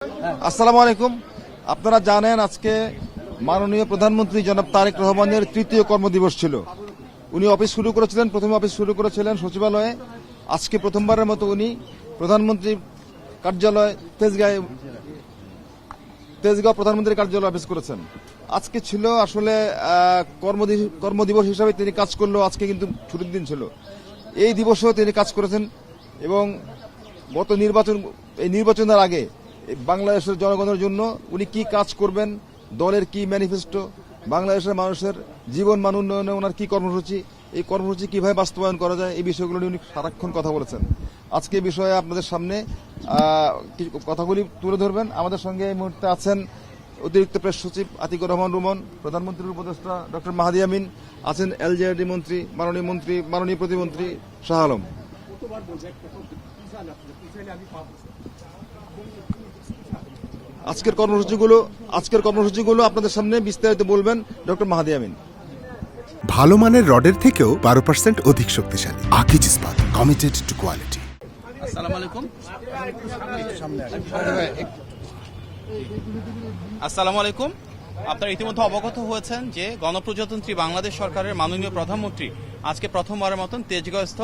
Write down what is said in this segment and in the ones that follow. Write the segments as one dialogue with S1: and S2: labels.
S1: আসসালামু আলাইকুম। আপনারা জানেন আজকে মাননীয় প্রধানমন্ত্রী জনাব তারেক রহমানের তৃতীয় কর্মদিবস ছিল। উনি অফিস শুরু করেছিলেন, প্রথমে অফিস শুরু করেছিলেন সচিবালয়ে। আজকে প্রথমবারের মতো উনি প্রধানমন্ত্রী কার্যালয় তেজগাঁও প্রধানমন্ত্রীর কার্যালয় অফিস করেছেন। আজকে ছিল আসলে কর্মদিবস হিসাবে তিনি কাজ করলেও আজকে কিন্তু ছুটির দিন ছিল। এই দিবসেও তিনি কাজ করেছেন এবং গত নির্বাচনের আগে বাংলাদেশের জনগণের জন্য উনি কি কাজ করবেন, দলের কি ম্যানিফেস্টো, বাংলাদেশের মানুষের জীবন মান উন্নয়নে ওনার কি কর্মসূচি, এই কর্মসূচি কিভাবে বাস্তবায়ন করা যায়, এই বিষয়গুলো নিয়ে উনি সারাক্ষণ কথা বলেছেন। আজকে এই বিষয়ে আপনাদের সামনে কথাগুলি তুলে ধরবেন। আমাদের সঙ্গে এই মুহূর্তে আছেন অতিরিক্ত প্রেস সচিব আতিকুর রহমান রুমন, প্রধানমন্ত্রীর উপদেষ্টা ডক্টর মাহাদি আমিন, আছেন এলজেআরডি মন্ত্রী মাননীয় প্রতিমন্ত্রী শাহ আলম। আজকের কর্মসূচিগুলো আপনাদের সামনে বিস্তারিত বলবেন ডক্টর মাহাদি আমিন।
S2: ভালো মানের রডের থেকেও 12% অধিক শক্তিশালী। আকিজ ইস্পাত, কমিটেড টু কোয়ালিটি।
S3: আসসালামু আলাইকুম। আপনারা ইতিমধ্যে অবগত হয়েছেন যে গণপ্রজাতন্ত্রী বাংলাদেশ সরকারের মাননীয় প্রধানমন্ত্রী আজকে প্রথমবারের মতন তেজগাঁওস্থ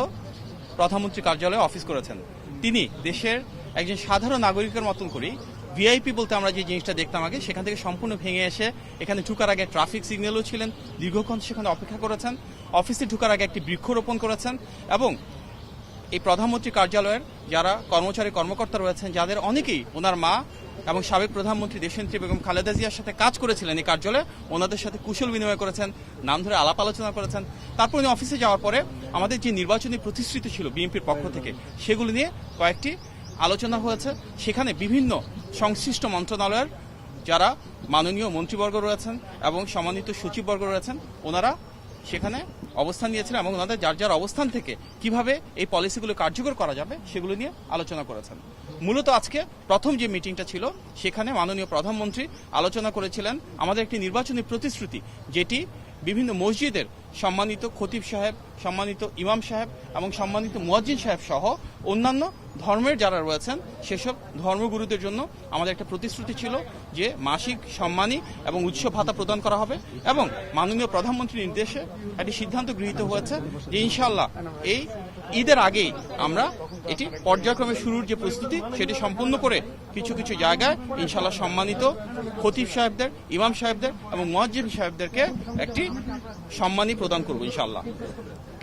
S3: প্রধানমন্ত্রী কার্যালয়ে অফিস করেছেন। তিনি দেশের একজন সাধারণ নাগরিকের মতন করেই ভিআইপি বলতে আমরা যে জিনিসটা দেখতাম আগে, সেখান থেকে সম্পূর্ণ ভেঙে এসে এখানে ঢুকার আগে ট্রাফিক সিগন্যালও ছিলেন, দীর্ঘক্ষণ সেখানে অপেক্ষা করেছেন, অফিসে ঢুকার আগে একটি বৃক্ষরোপণ করেছেন এবং এই প্রধানমন্ত্রী কার্যালয়ের যারা কর্মকর্তা রয়েছেন, যাদের অনেকেই ওনার মা এবং সাবেক প্রধানমন্ত্রী দেশনেত্রী বেগম খালেদা জিয়ার সাথে কাজ করেছিলেন এই কার্যালয়ে, ওনাদের সাথে কুশল বিনিময় করেছেন, নাম ধরে আলাপ আলোচনা করেছেন। তারপর উনি অফিসে যাওয়ার পরে আমাদের যে নির্বাচনী প্রতিশ্রুতি ছিল বিএনপির পক্ষ থেকে, সেগুলি নিয়ে কয়েকটি আলোচনা হয়েছে। সেখানে বিভিন্ন সংশ্লিষ্ট মন্ত্রণালয়ের যারা মাননীয় মন্ত্রীবর্গ রয়েছেন এবং সম্মানিত সচিববর্গ রয়েছেন, ওনারা সেখানে অবস্থান নিয়েছিলেন এবং ওনাদের যার অবস্থান থেকে কিভাবে এই পলিসিগুলো কার্যকর করা যাবে সেগুলো নিয়ে আলোচনা করেছেন। মূলত আজকে প্রথম যে মিটিংটা ছিল, সেখানে মাননীয় প্রধানমন্ত্রী আলোচনা করেছিলেন আমাদের একটি নির্বাচনী প্রতিশ্রুতি, যেটি বিভিন্ন মসজিদের সম্মানিত খতিব সাহেব, সম্মানিত ইমাম সাহেব এবং সম্মানিত মুয়াজ্জিন সাহেব সহ অন্যান্য ধর্মের যারা রয়েছেন সেসব ধর্মগুরুদের জন্য আমাদের একটা প্রতিশ্রুতি ছিল যে মাসিক সম্মানী এবং উৎসব ভাতা প্রদান করা হবে। এবং মাননীয় প্রধানমন্ত্রীর নির্দেশে একটি সিদ্ধান্ত গৃহীত হয়েছে যে ইনশাআল্লাহ এই ঈদের আগেই আমরা এটি পর্যায়ক্রমে শুরুর যে প্রস্তুতি সেটি সম্পূর্ণ করে কিছু কিছু জায়গায় ইনশাআল্লাহ সম্মানিত খতিব সাহেবদের, ইমাম সাহেবদের এবং মুয়াজ্জিন সাহেবদেরকে একটি সম্মানী প্রদান করব ইনশাআল্লাহ।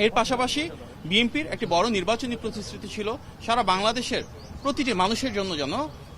S3: এর পাশাপাশি বিএনপির একটি বড় নির্বাচনী প্রতিশ্রুতি ছিল সারা বাংলাদেশের প্রতিটি মানুষের জন্য যেন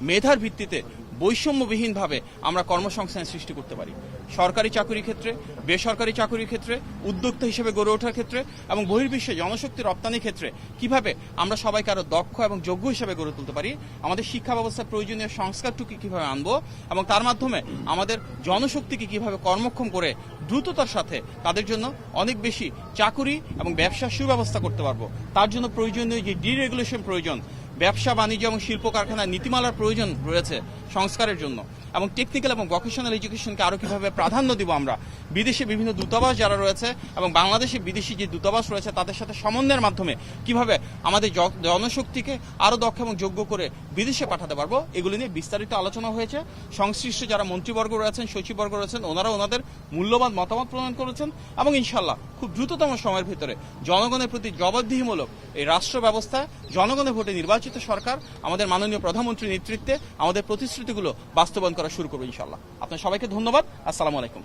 S3: মেধার ভিত্তিতে বৈষম্যবিহীনভাবে আমরা কর্মসংস্থান সৃষ্টি করতে পারি। সরকারি চাকরির ক্ষেত্রে, বেসরকারি চাকরির ক্ষেত্রে, উদ্যোক্তা হিসেবে গড়ে ওঠার ক্ষেত্রে এবং বহির্বিশ্বে জনশক্তি রপ্তানির ক্ষেত্রে কিভাবে আমরা সবাইকে আরো দক্ষ এবং যোগ্য হিসেবে গড়ে তুলতে পারি, আমাদের শিক্ষা ব্যবস্থার প্রয়োজনীয় সংস্কারটুকু কিভাবে আনবো এবং তার মাধ্যমে আমাদের জনশক্তিকে কিভাবে কর্মক্ষম করে দ্রুততার সাথে তাদের জন্য অনেক বেশি চাকুরি এবং ব্যবসার সুব্যবস্থা করতে পারবো। তার জন্য প্রয়োজনীয় যে ডিরেগুলেশন প্রয়োজন, ব্যবসা বাণিজ্য এবং শিল্প কারখানার নীতিমালার প্রয়োজন রয়েছে সংস্কারের জন্য, এবং টেকনিক্যাল এবং ভোকেশনাল এডুকেশনকে আরো কিভাবে প্রাধান্য দিব আমরা, বিদেশে বিভিন্ন দূতাবাস যারা রয়েছে এবং বাংলাদেশে বিদেশি যে দূতাবাস রয়েছে তাদের সাথে সমন্বয়ের মাধ্যমে কিভাবে আমাদের জনশক্তিকে আরো দক্ষ এবং যোগ্য করে বিদেশে পাঠাতে পারবো, এগুলি নিয়ে বিস্তারিত আলোচনা হয়েছে। সংশ্লিষ্ট যারা মন্ত্রীবর্গ রয়েছেন, সচিববর্গ রয়েছেন, ওনারা ওনাদের মূল্যবান মতামত প্রদান করেছেন এবং ইনশাআল্লাহ খুব দ্রুততম সময়ের ভিতরে জনগণের প্রতি জবাবদিহিমূলক এই রাষ্ট্র ব্যবস্থায় জনগণের ভোটে নির্বাচিত সরকার আমাদের মাননীয় প্রধানমন্ত্রীর নেতৃত্বে আমাদের প্রতিশ্রুতিগুলো বাস্তবায়ন করা শুরু করবো ইনশাআল্লাহ। আপনার সবাইকে ধন্যবাদ। আসসালামু আলাইকুম।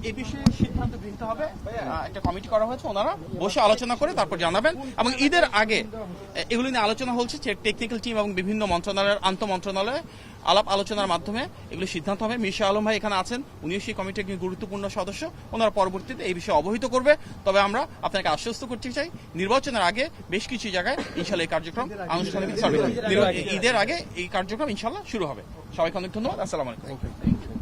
S3: এই বিষয়ে সিদ্ধান্ত গৃহীত হবে, একটা কমিটি করা হয়েছে, ওনারা বসে আলোচনা করে তারপর জানাবেন এবং ঈদের আগে এগুলি নিয়ে আলোচনা হচ্ছে টেকনিক্যাল টিম এবং বিভিন্ন মন্ত্রণালয়ের আন্তঃমন্ত্রণালয়ে আলাপ আলোচনার মাধ্যমে এগুলি সিদ্ধান্ত হবে। মির শাহ আলম ভাই এখানে আছেন, উনিও সেই কমিটির একজন গুরুত্বপূর্ণ সদস্য, ওনারা পরবর্তীতে এই বিষয়ে অবহিত করবে। তবে আমরা আপনাকে আশ্বস্ত করতে চাই, নির্বাচনের আগে বেশ কিছু জায়গায় ইনশাআল্লাহ এই কার্যক্রম আনুষ্ঠানিক ঈদের আগে এই কার্যক্রম ইনশাআল্লাহ শুরু হবে। সবাইকে অনেক ধন্যবাদ। আসসালামু আলাইকুম।